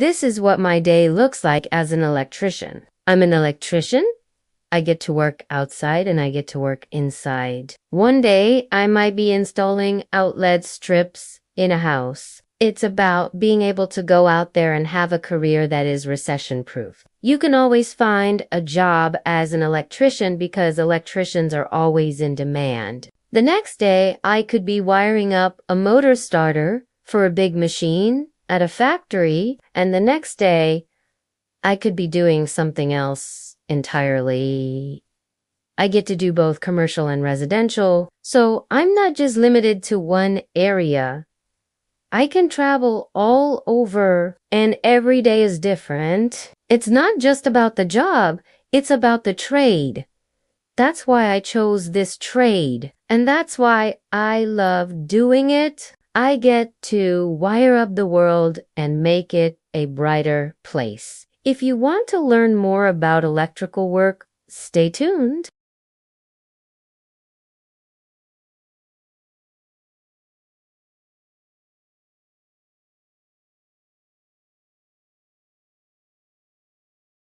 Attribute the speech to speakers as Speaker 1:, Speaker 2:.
Speaker 1: This is what my day looks like as an electrician. I'm an electrician. I get to work outside and I get to work inside. One day, I might be installing outlet strips in a house. It's about being able to go out there and have a career that is recession-proof. You can always find a job as an electrician because electricians are always in demand. The next day, I could be wiring up a motor starter for a big machine at a factory, and the next day, I could be doing something else entirely. I get to do both commercial and residential, so I'm not just limited to one area. I can travel all over, and every day is different. It's not just about the job, it's about the trade. That's why I chose this trade, and that's why I love doing it. I get to wire up the world and make it a brighter place. If you want to learn more about electrical work, stay tuned.